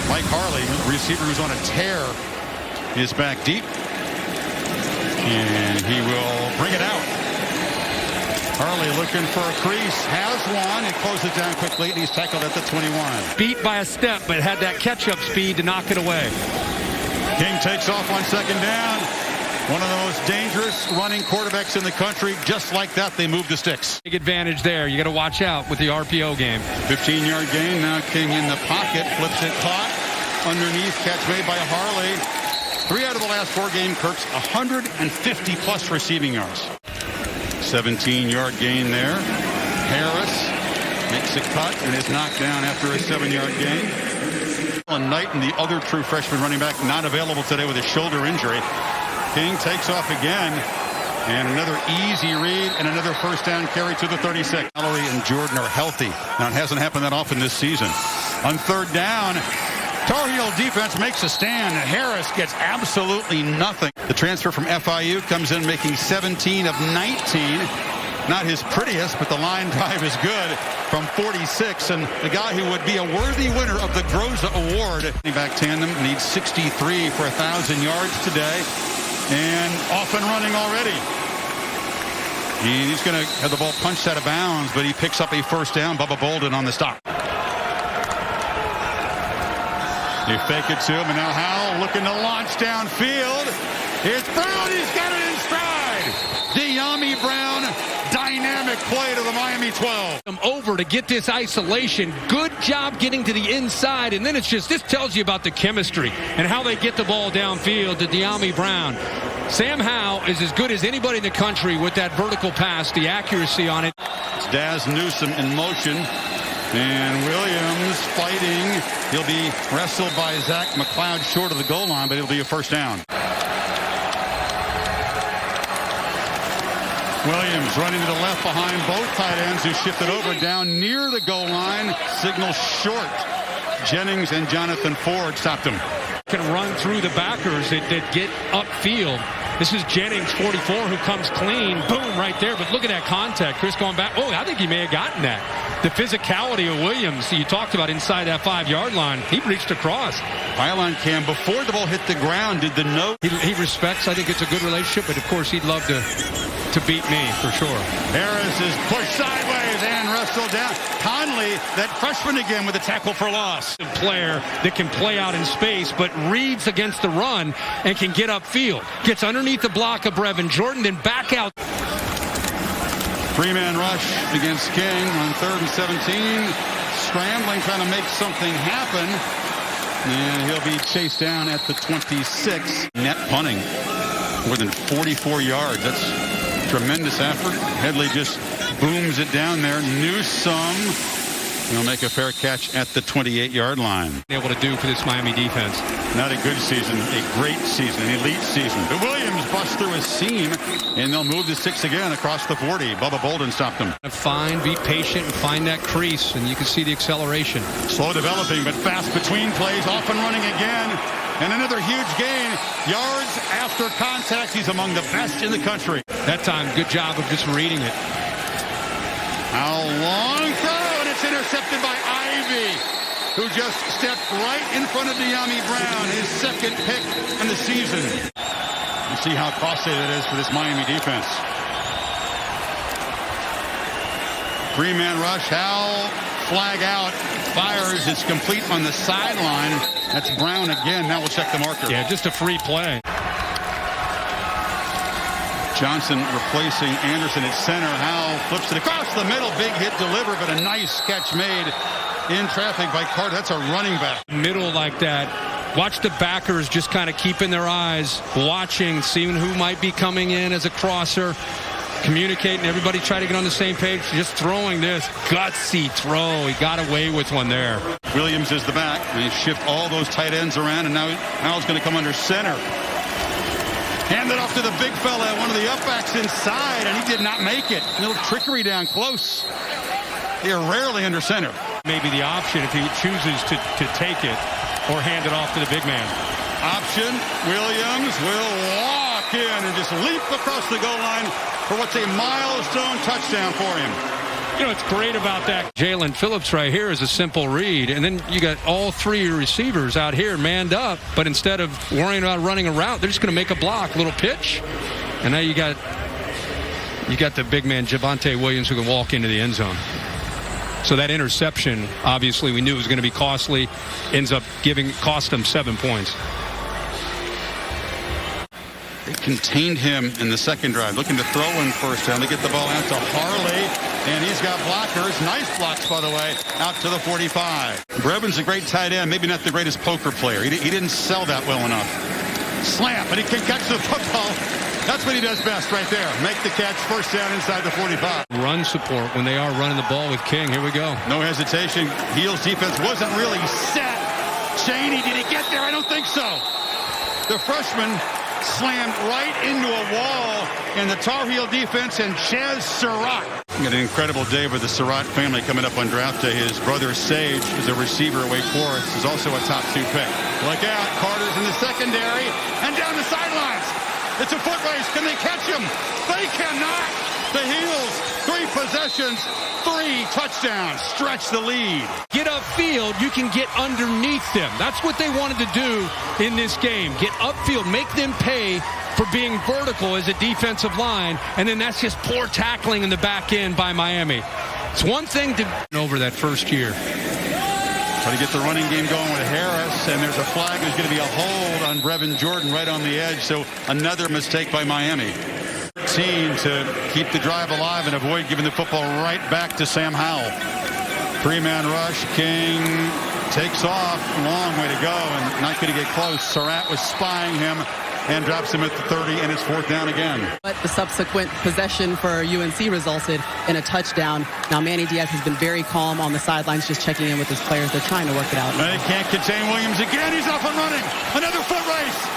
Mike Harley, receiver who's on a tear, is back deep. And he will bring it out. Harley looking for a crease. Has one. It closes it down quickly, and he's tackled at the 21. Beat by a step, but had that catch-up speed to knock it away. King takes off on second down. One of the most dangerous running quarterbacks in the country. Just like that, they move the sticks. Big advantage there. You got to watch out with the RPO game. 15-yard gain. Now King in the pocket. Flips it. Caught. Underneath. Catch made by Harley. 3 out of the last 4 game, Kirk's 150-plus receiving yards. 17-yard gain there. Harris makes a cut and is knocked down after a 7-yard gain. Knight and the other true freshman running back not available today with a shoulder injury. King takes off again, and another easy read and another first down carry to the 36. Mallory and Jordan are healthy. Now, it hasn't happened that often this season. On third down, Tar Heel defense makes a stand. Harris gets absolutely nothing. The transfer from FIU comes in making 17 of 19. Not his prettiest, but the line drive is good from 46. And the guy who would be a worthy winner of the Groza Award. Running back tandem needs 63 for 1,000 yards today. And off and running already. He's going to have the ball punched out of bounds, but he picks up a first down. Bubba Bolden on the stop. They fake it to him, and now Howell looking to launch downfield. Here's Brown. He's got it in stride. Dyami Brown, dynamic play to the Miami 12. Over to get this isolation. Good job getting to the inside, and then it's just, this tells you about the chemistry and how they get the ball downfield to Dyami Brown. Sam Howell is as good as anybody in the country with that vertical pass, the accuracy on it. It's Daz Newsome in motion, and Williams fighting. He'll be wrestled by Zach McLeod short of the goal line, but it'll be a first down. Williams running to the left behind both tight ends who shifted over down near the goal line. Signal short. Jennings and Jonathan Ford stopped him. Can run through the backers that get upfield. This is Jennings, 44, who comes clean. Boom, right there. But look at that contact. Chris going back. Oh, I think he may have gotten that. The physicality of Williams, you talked about inside that 5-yard line. He reached across. Pylon cam before the ball hit the ground. Did the note? He respects. I think it's a good relationship, but of course he'd love to beat me for sure. Harris is pushed sideways and wrestled down. Conley, that freshman again with a tackle for loss. A player that can play out in space, but reads against the run and can get upfield. Gets underneath the block of Brevin Jordan, then back out. 3-man rush against King on 3rd and 17. Scrambling, trying to make something happen. And he'll be chased down at the 26. Net punting. More than 44 yards. That's tremendous effort. Headley just booms it down there. Newsome. He'll make a fair catch at the 28-yard line. Able to do for this Miami defense. Not a good season, a great season, an elite season. But Williams busts through his seam, and they'll move the 6 again across the 40. Bubba Bolden stopped him. Be patient, and find that crease, and you can see the acceleration. Slow developing, but fast between plays, off and running again. And another huge gain. Yards after contact. He's among the best in the country. That time, good job of just reading it. How long throw, and it's intercepted by Ivy, who just stepped right in front of Dyami Brown, his second pick in the season. You see how costly that is for this Miami defense. 3-man rush. Howell, flag out, fires. It's complete on the sideline. That's Brown again. Now we'll check the marker. Yeah, just a free play. Johnson replacing Anderson at center. Howell flips it across the middle. Big hit delivered, but a nice catch made in traffic by Carter. That's a running back. Middle like that. Watch the backers just kind of keeping their eyes, watching, seeing who might be coming in as a crosser, communicating. Everybody try to get on the same page. Just throwing this gutsy throw. He got away with one there. Williams is the back. They shift all those tight ends around, and now Howell's going to come under center. Handed off to the big fella, one of the upbacks inside, and he did not make it. A little trickery down close. They are rarely under center. Maybe the option if he chooses to take it or hand it off to the big man. Option, Williams will walk in and just leap across the goal line for what's a milestone touchdown for him. You know, it's great about that. Jalen Phillips right here is a simple read. And then you got all three of your receivers out here manned up. But instead of worrying about running a route, they're just going to make a block, little pitch. And now you got the big man, Javonte Williams, who can walk into the end zone. So that interception, obviously, we knew it was going to be costly. Ends up cost them 7 points. They contained him in the second drive, looking to throw in first down. They get the ball out to Harley, and he's got blockers. Nice blocks, by the way, out to the 45. Brevin's a great tight end, maybe not the greatest poker player. He didn't sell that well enough. Slam, but he can catch the football. That's what he does best right there. Make the catch, first down inside the 45. Run support when they are running the ball with King. Here we go. No hesitation. Heels defense wasn't really set. Chaney, did he get there? I don't think so. The freshman slammed right into a wall in the Tar Heel defense, and Chaz Surratt. Got an incredible day with the Surratt family coming up on draft day. His brother Sage is a receiver at Wake Forest, is also a top 2 pick. Look out, Carter's in the secondary and down the sidelines. It's a foot race. Can they catch him? They cannot. The Heels, 3 possessions, 3 touchdowns. Stretch the lead. Get upfield, you can get underneath them. That's what they wanted to do in this game. Get upfield, make them pay for being vertical as a defensive line, and then that's just poor tackling in the back end by Miami. It's one thing to over that first year. Try to get the running game going with Harris, and there's a flag. There's going to be a hold on Brevin Jordan right on the edge, so another mistake by Miami. Team to keep the drive alive and avoid giving the football right back to Sam Howell. 3-man rush. King takes off. Long way to go, and not going to get close. Surratt was spying him and drops him at the 30, and it's 4th down again. But the subsequent possession for UNC resulted in a touchdown. Now Manny Diaz has been very calm on the sidelines, just checking in with his players. They're trying to work it out. They can't contain Williams again. He's off and running. Another foot race.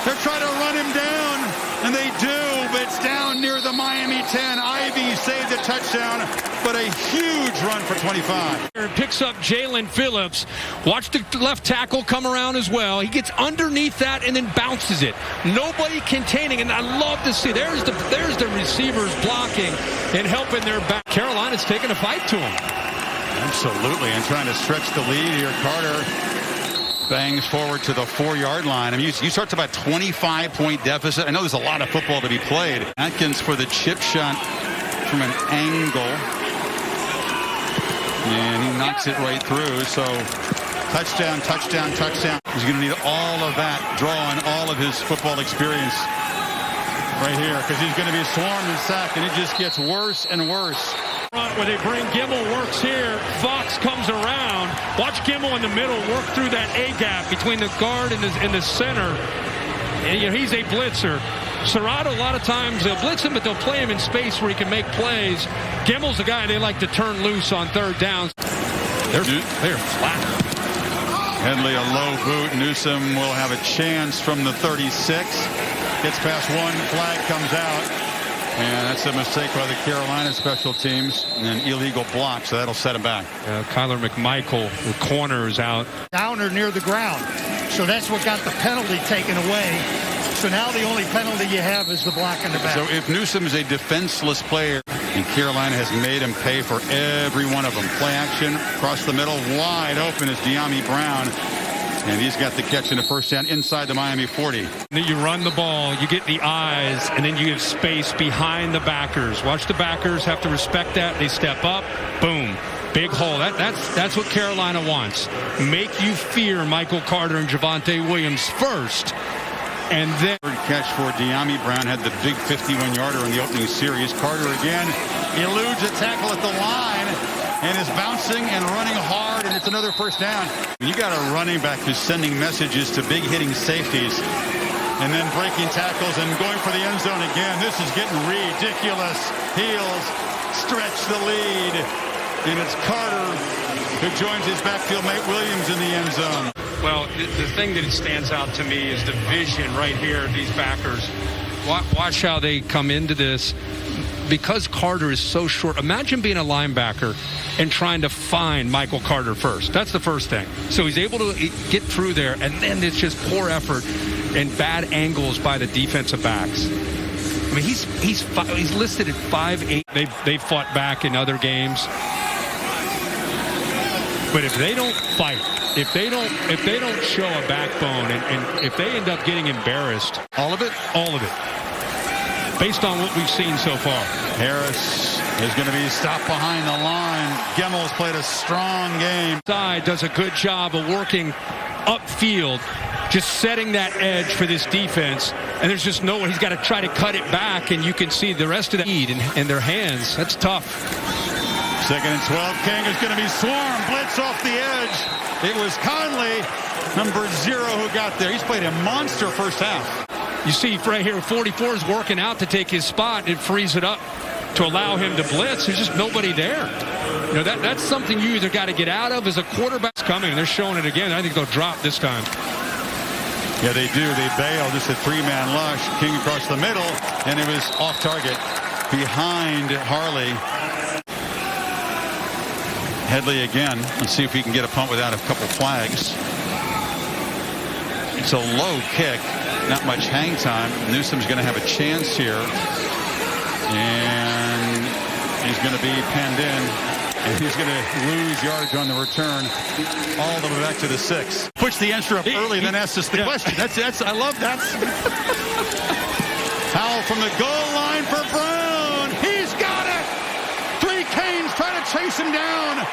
They're trying to run him down, and they do, but it's down near the Miami 10. Ivy saved the touchdown, but a huge run for 25. Picks up Jalen Phillips. Watch the left tackle come around as well. He gets underneath that and then bounces it. Nobody containing, and I love to see. There's the receivers blocking and helping their back. Carolina's taking a fight to him. Absolutely, and trying to stretch the lead here. Carter bangs forward to the 4-yard line. I mean, you start to about 25-point deficit. I know there's a lot of football to be played. Atkins for the chip shot from an angle. And he knocks it right through. So touchdown, touchdown, touchdown. He's going to need all of that, drawing all of his football experience right here, because he's going to be swarmed and sacked, and it just gets worse and worse. Where they bring Gimmel, works here. Fox comes around. Watch Gimmel in the middle work through that A-gap between the guard and the center. And, you know, he's a blitzer. Serrato, a lot of times they'll blitz him, but they'll play him in space where he can make plays. Gimmel's the guy they like to turn loose on 3rd downs. They're flat. Headley, a low boot. Newsome will have a chance from the 36. Gets past one. Flag comes out. And that's a mistake by the Carolina special teams. And an illegal block, so that'll set him back. Kyler McMichael, the corner is out. Down or near the ground. So that's what got the penalty taken away. So now the only penalty you have is the block in the back. So if Newsome is a defenseless player, and Carolina has made him pay for every one of them. Play action, across the middle, wide open is Dyami Brown. And he's got the catch in the first down inside the Miami 40. Then you run the ball, you get the eyes, and then you have space behind the backers. Watch the backers have to respect that. They step up, boom, big hole. That's what Carolina wants. Make you fear Michael Carter and Javonte Williams first. And then third catch for Dyami Brown, had the big 51-yarder in the opening series. Carter again eludes a tackle at the line and is bouncing and running hard, and it's another first down. You got a running back who's sending messages to big hitting safeties and then breaking tackles and going for the end zone again. This is getting ridiculous. Heels stretch the lead, and it's Carter who joins his backfield mate Williams in the end zone. Well, the thing that stands out to me is the vision right here of these backers. Watch how they come into this. Because Carter is so short, imagine being a linebacker and trying to find Michael Carter first. That's the first thing. So he's able to get through there, and then it's just poor effort and bad angles by the defensive backs. I mean, he's listed at 5'8". They've fought back in other games. But if they don't fight, if they don't show a backbone, and if they end up getting embarrassed, all of it, based on what we've seen so far. Harris is going to be stopped behind the line. Gemmel's played a strong game. Side does a good job of working upfield, just setting that edge for this defense. And there's just no way. He's got to try to cut it back, and you can see the rest of the lead in their hands. That's tough. 2nd and 12. King is going to be swarmed. Blitz off the edge. It was Conley, number 0, who got there. He's played a monster first half. You see right here, 44 is working out to take his spot. It frees it up to allow him to blitz. There's just nobody there. You know, that's something you either got to get out of as a quarterback's coming. They're showing it again. I think they'll drop this time. Yeah, they do. They bail. Just a 3-man lush. King across the middle, and it was off target behind Harley. Headley again. Let's see if he can get a punt without a couple flags. It's a low kick. Not much hang time. Newsom's going to have a chance here. And he's going to be penned in. And he's going to lose yards on the return all the way back to the 6. Puts the answer up early, then asks us the question. That's I love that. Howell from the goal line for Brown. He's got it. 3 Canes trying to chase him down.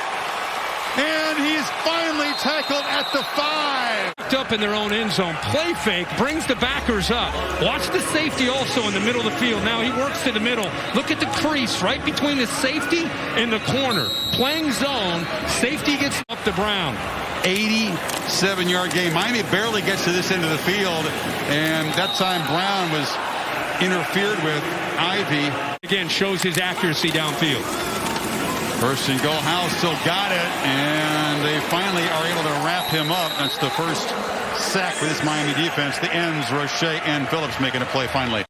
And he's finally tackled at the 5. Up in their own end zone. Play fake. Brings the backers up. Watch the safety also in the middle of the field. Now he works to the middle. Look at the crease right between the safety and the corner. Playing zone. Safety gets up to Brown. 87-yard game. Miami barely gets to this end of the field. And that time Brown was interfered with. Ivy. Again, shows his accuracy downfield. 1st and goal. Howell still got it, and they finally are able to wrap him up. That's the first sack for this Miami defense. The ends, Roche and Phillips making a play finally.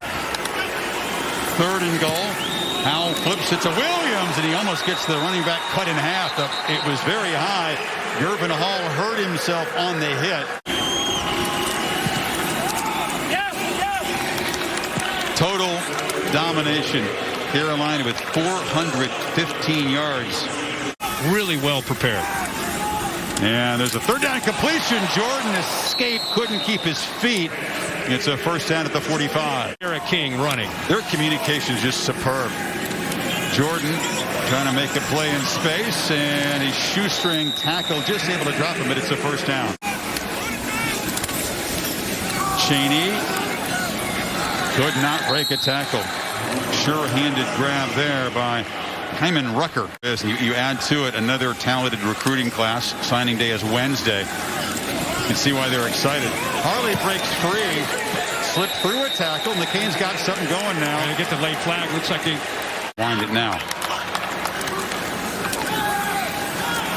3rd and goal. Howell flips it to Williams, and he almost gets the running back cut in half. It was very high. Gervin Hall hurt himself on the hit. Total domination. Carolina with 415 yards. Really well prepared. And there's a 3rd down completion. Jordan escaped, couldn't keep his feet. It's a 1st down at the 45. Eric King running. Their communication is just superb. Jordan trying to make a play in space, and a shoestring tackle, just able to drop him, but it's a 1st down. Cheney could not break a tackle. Sure-handed grab there by Hyman Rucker. You add to it another talented recruiting class. Signing day is Wednesday. You can see why they're excited. Harley breaks free. Slipped through a tackle, and the Canes got something going now. And get the late flag. Looks like they wind it now.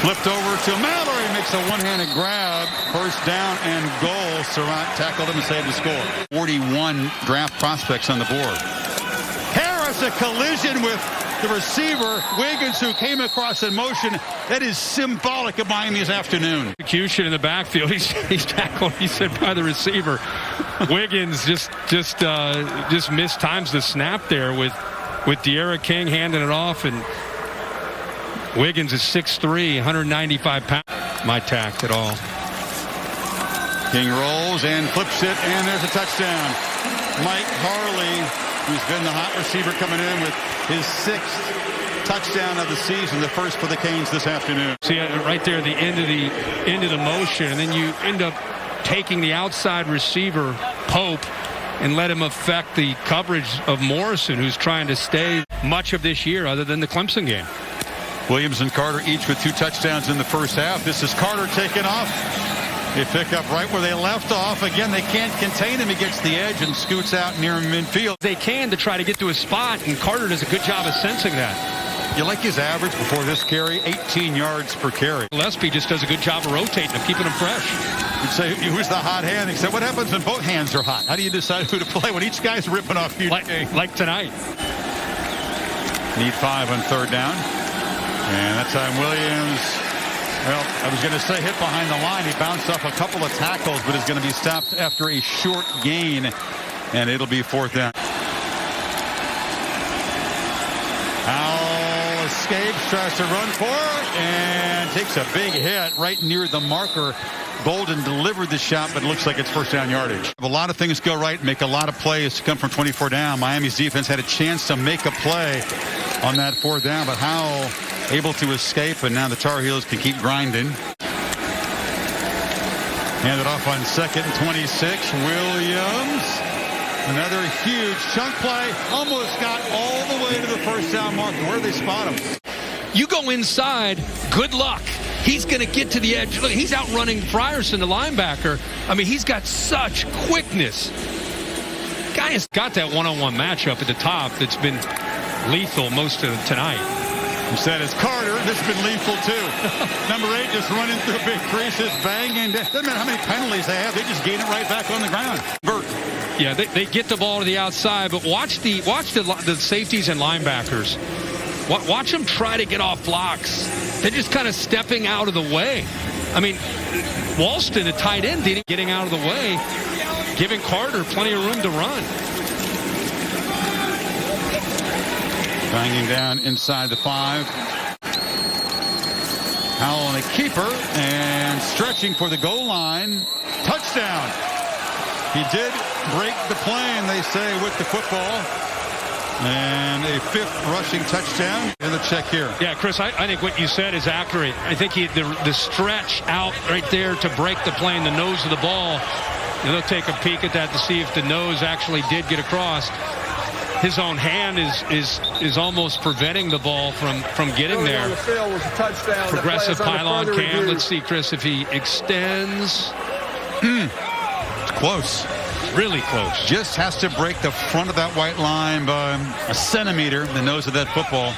Flipped over to Mallory. Makes a one-handed grab. 1st down and goal. Surratt tackled him and saved the score. 41 draft prospects on the board. A collision with the receiver, Wiggins, who came across in motion. That is symbolic of Miami's afternoon. Execution in the backfield. He's tackled, he said, by the receiver. Wiggins just mistimes the snap there with De'Ara King handing it off, and Wiggins is 6'3", 195 pounds. My tact at all. King rolls and flips it, and there's a touchdown. Mike Harley, who's been the hot receiver, coming in with his 6th touchdown of the season, the first for the Canes this afternoon. See right there, the end of the motion, and then you end up taking the outside receiver, Pope, and let him affect the coverage of Morrison, who's trying to stay much of this year other than the Clemson game. Williams and Carter each with 2 touchdowns in the first half. This is Carter taking off. They pick up right where they left off. Again, they can't contain him. He gets the edge and scoots out near midfield. They can to try to get to a spot, and Carter does a good job of sensing that. You like his average before this carry? 18 yards per carry. Gillespie just does a good job of rotating him, keeping him fresh. You'd say, who's the hot hand? He said, what happens when both hands are hot? How do you decide who to play when each guy's ripping off you? Like tonight. Need 5 on 3rd down. And that time Williams, well, I was going to say hit behind the line. He bounced off a couple of tackles, but is going to be stopped after a short gain. And it'll be 4th down. escapes, tries to run for it, and takes a big hit right near the marker. Bolden delivered the shot, but it looks like it's first down yardage. A lot of things go right, make a lot of plays to come from 24 down. Miami's defense had a chance to make a play on that 4th down, but Howell able to escape, and now the Tar Heels can keep grinding. Handed off on 2nd and 26. Williams. Another huge chunk play. Almost got all the way to the first down marker. Where do they spot him? You go inside, good luck. He's going to get to the edge. Look, he's outrunning Frierson, the linebacker. I mean, he's got such quickness. Guy has got that one-on-one matchup at the top that's been lethal most of tonight. Instead, it's Carter. This has been lethal, too. Number 8 just running through big creases, banging. Doesn't matter how many penalties they have. They just gain it right back on the ground. Bert. Yeah, they get the ball to the outside, but watch the safeties and linebackers. Watch them try to get off blocks. They're just kind of stepping out of the way. I mean, Walston, a tight end, getting out of the way, giving Carter plenty of room to run. Banging down inside the 5. Howell and a keeper, and stretching for the goal line. Touchdown. He did break the plane, they say, with the football. And a 5th rushing touchdown in the check here. Yeah, Chris, I think what you said is accurate. I think the stretch out right there to break the play in the nose of the ball. They'll take a peek at that to see if the nose actually did get across. His own hand is almost preventing the ball from getting there. Progressive pylon cam. Let's see, Chris, if he extends. It's close. Really close. Just has to break the front of that white line by a centimeter, the nose of that football.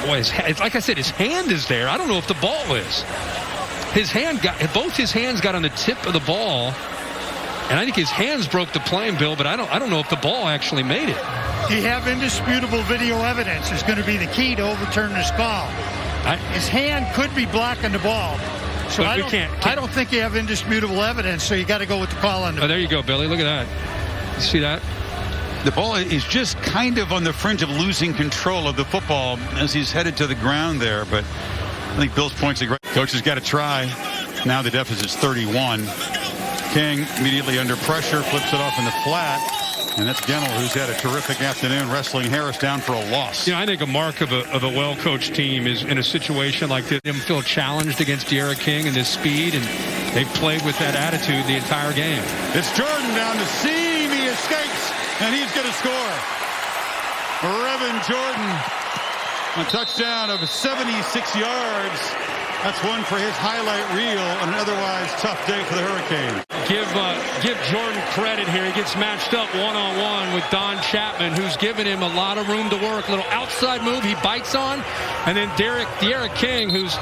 Boy, like I said, his hand is there. I don't know if the ball is. Both his hands got on the tip of the ball, and I think his hands broke the plane, Bill, but I don't know if the ball actually made it. You have indisputable video evidence is going to be the key to overturn this call. His hand could be blocking the ball. So I don't think you have indisputable evidence, so you got to go with the call on the. Oh, there you go, Billy. Look at that. You see that? The ball is just kind of on the fringe of losing control of the football as he's headed to the ground there. But I think Bill's point's a great. Coach has got to try. Now the deficit's 31. King immediately under pressure, flips it off in the flat. And that's Gennell, who's had a terrific afternoon wrestling Harris down for a loss. You know, I think a mark of a well-coached team is in a situation like this, them feel challenged against Dyami King and his speed, and they've played with that attitude the entire game. It's Jordan down the seam. He escapes, and he's going to score. Brevin Jordan, a touchdown of 76 yards. That's one for his highlight reel on an otherwise tough day for the Hurricanes. Give Jordan credit here. He gets matched up one-on-one with Don Chapman, who's given him a lot of room to work. A little outside move he bites on. And then Dyami King, who's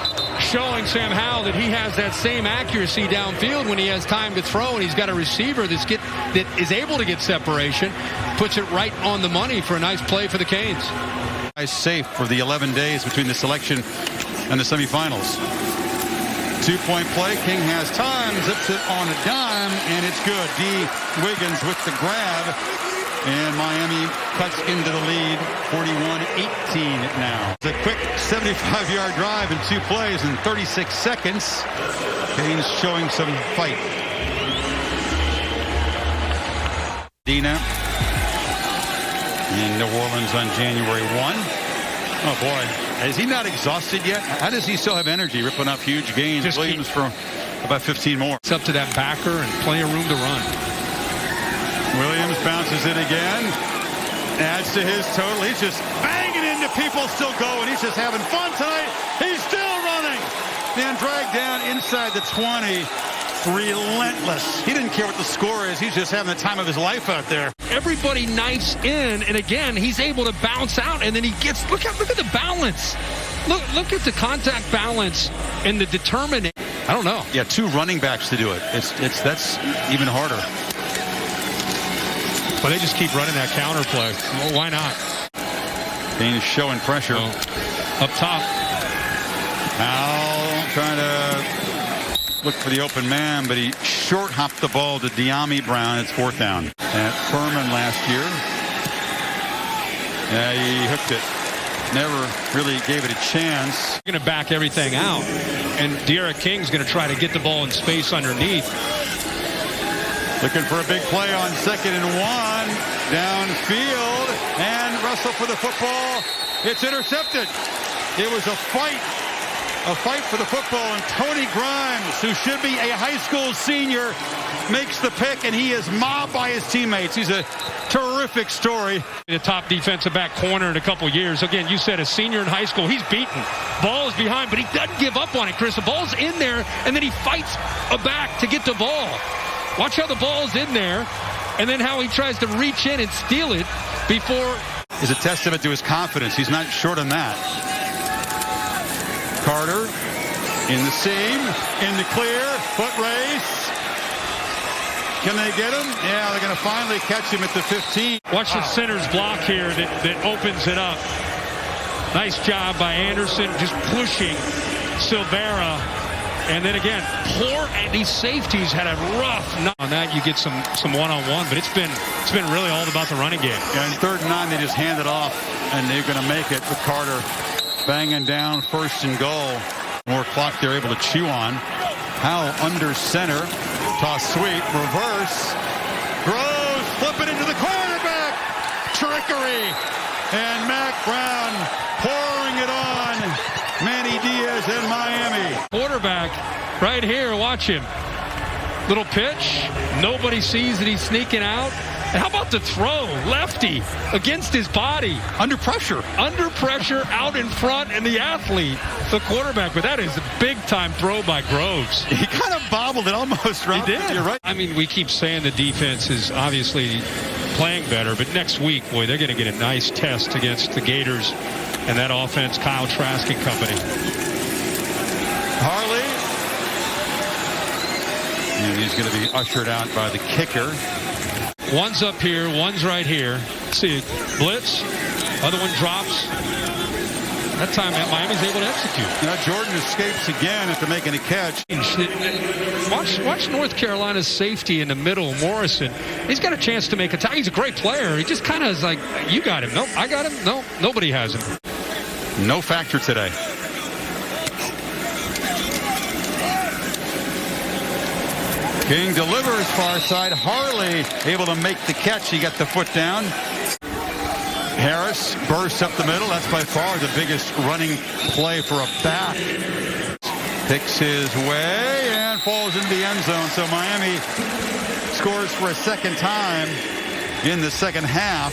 showing Sam Howell that he has that same accuracy downfield when he has time to throw, and he's got a receiver that is able to get separation, puts it right on the money for a nice play for the Canes. Safe for the 11 days between the selection and the semifinals. 2-point play. King has time, zips it on a dime, and it's good. D. Wiggins with the grab, and Miami cuts into the lead, 41-18 now. It's a quick 75-yard drive in 2 plays in 36 seconds. Canes showing some fight. Dina in New Orleans on January 1. Oh, boy. Is he not exhausted yet? How does he still have energy ripping up huge gains? Just Williams for about 15 more. It's up to that backer and plenty of room to run. Williams bounces it again. Adds to his total. He's just banging into people, still going. He's just having fun tonight. He's still running. And dragged down inside the 20. Relentless. He didn't care what the score is. He's just having the time of his life out there. Everybody knifes in, and again, he's able to bounce out, and then he gets, look at the balance. Look at the contact balance and the determination. I don't know. Yeah, 2 running backs to do it. That's even harder. But they just keep running that counter play. Well, why not? He's showing pressure. Up top. Howell trying to look for the open man, but he short hopped the ball to Dyami Brown. It's 4th down. At Furman last year. Yeah, he hooked it. never really gave it a chance. Going to back everything out, and D'Eriq King's going to try to get the ball in space underneath. Looking for a big play on 2nd and 1. Downfield, and Russell for the football. It's intercepted. It was a fight for the football, and Tony Grimes, who should be a high school senior, makes the pick, and he is mobbed by his teammates. He's a terrific story. The top defensive back corner in a couple years. Again, you said a senior in high school. He's beaten. Ball is behind, but he doesn't give up on it, Chris. The ball's in there, and then he fights a back to get the ball. Watch how the ball's in there, and then how he tries to reach in and steal it before. Is a testament to his confidence. He's not short on that. Carter in the seam, in the clear, foot race. Can they get him? Yeah, they're going to finally catch him at the 15. Watch the center's block here that opens it up. Nice job by Anderson, just pushing Silvera. And then again, and these safeties had a rough night. On that, you get some one-on-one, but it's been really all about the running game. Yeah, in 3rd and 9, they just hand it off, and they're going to make it with Carter banging down 1st and goal. More clock they're able to chew on. Howell under center. Toss sweep. Reverse. Groves. Flip it into the quarterback. Trickery. And Mac Brown pouring it on. Manny Diaz in Miami. Quarterback right here. Watch him. Little pitch. Nobody sees that he's sneaking out. And how about the throw? Lefty against his body. Under pressure. Under pressure, out in front, and the athlete, the quarterback. But that is a big-time throw by Groves. He kind of bobbled it almost, right? He did. You're right. I mean, we keep saying the defense is obviously playing better, but next week, boy, they're going to get a nice test against the Gators and that offense, Kyle Trask and company. Harley. And he's going to be ushered out by the kicker. One's up here, one's right here. See, blitz, other one drops. That time Miami's able to execute. Now Jordan escapes again after making a catch. Watch North Carolina's safety in the middle, Morrison. He's got a chance to make a tackle. He's a great player. He just kind of is like, you got him. Nope, I got him. No, nobody has him. No factor today. King delivers far side. Harley able to make the catch. He got the foot down. Harris bursts up the middle. That's by far the biggest running play for a back. Picks his way and falls into the end zone. So Miami scores for a 2nd time in the 2nd half.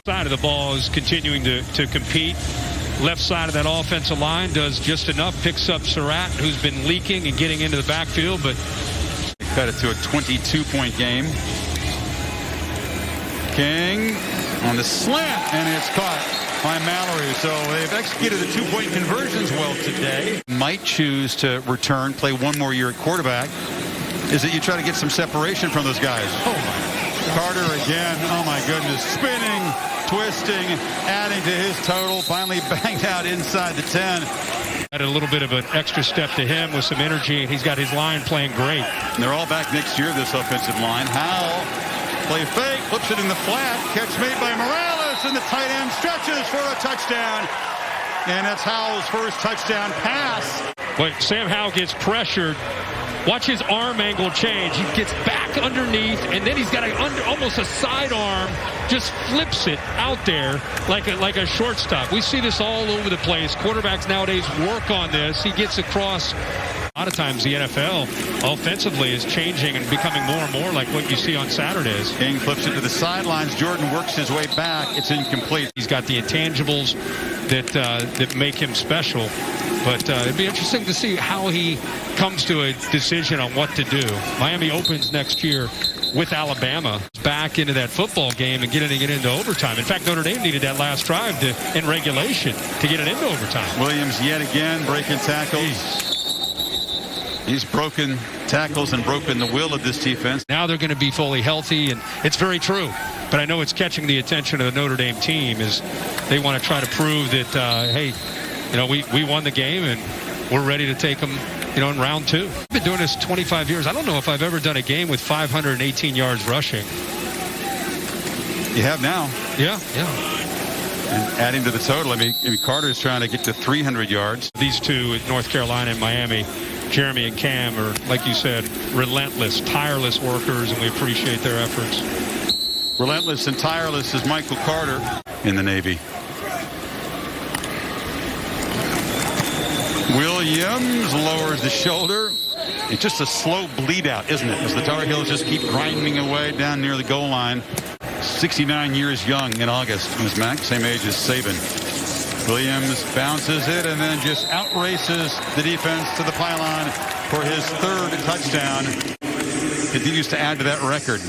Side of the ball is continuing to compete. Left side of that offensive line does just enough. Picks up Surratt, who's been leaking and getting into the backfield, but cut it to a 22-point game. King on the slant, and it's caught by Mallory. So they've executed the 2-point conversions well today. Might choose to return, play one more year at quarterback. Is that you try to get some separation from those guys. Oh my. Carter again. Oh my goodness. Spinning, twisting, adding to his total. Finally banged out inside the 10. Added a little bit of an extra step to him with some energy, and he's got his line playing great. And they're all back next year, this offensive line. Howell, play fake, flips it in the flat. Catch made by Morales, and the tight end stretches for a touchdown. And that's Howell's first touchdown pass. But Sam Howell gets pressured. Watch his arm angle change. He gets back underneath, and then he's got almost a side arm, just flips it out there like a shortstop. We see this all over the place. Quarterbacks nowadays work on this. He gets across. A lot of times the NFL offensively is changing and becoming more and more like what you see on Saturdays. King flips it to the sidelines. Jordan works his way back. It's incomplete. He's got the intangibles that make him special. But it'd be interesting to see how he comes to a decision on what to do. Miami opens next year with Alabama back into that football game and getting it into overtime. In fact, Notre Dame needed that last drive in regulation to get it into overtime. Williams yet again breaking tackles. He's broken tackles and broken the will of this defense. Now they're going to be fully healthy, and it's very true. But I know it's catching the attention of the Notre Dame team as they want to try to prove that, hey, you know, we won the game and we're ready to take them, you know, in round 2. I've been doing this 25 years. I don't know if I've ever done a game with 518 yards rushing. You have now. Yeah. And adding to the total, I mean, Carter's trying to get to 300 yards. These two in North Carolina and Miami, Jeremy and Cam, are, like you said, relentless, tireless workers, and we appreciate their efforts. Relentless and tireless is Michael Carter in the Navy. Williams lowers the shoulder. It's just a slow bleed out, isn't it? As the Tar Heels just keep grinding away down near the goal line. 69 years young in August. Is Mac, same age as Saban. Williams bounces it and then just outraces the defense to the pylon for his 3rd touchdown. Continues to add to that record.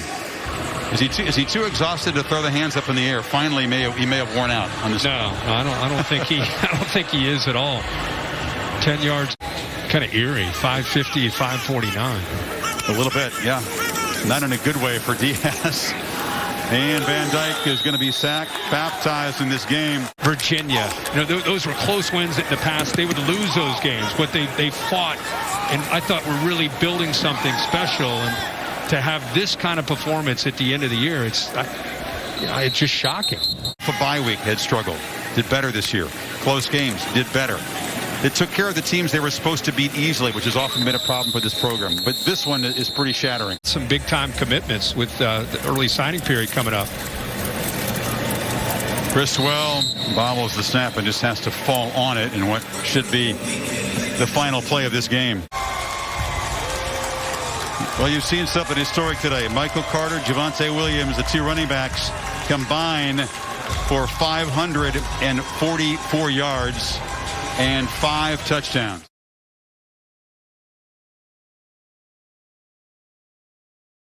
Is he too exhausted to throw the hands up in the air? Finally, he may have worn out on this. No, I don't think he. I don't think he is at all. 10 yards, kind of eerie. 550, 549. A little bit, yeah. Not in a good way for Diaz. And Van Dyke is going to be sacked, baptized in this game. Virginia, those were close wins in the past. They would lose those games, but they fought, and I thought we're really building something special. And to have this kind of performance at the end of the year, it's just shocking. For bye week, had struggled, did better this year. Close games, did better. It took care of the teams they were supposed to beat easily, which has often been a problem for this program. But this one is pretty shattering. Some big-time commitments with the early signing period coming up. Criswell bobbles the snap and just has to fall on it in what should be the final play of this game. Well, you've seen something historic today. Michael Carter, Javonte Williams, the 2 running backs combine for 544 yards and 5 touchdowns.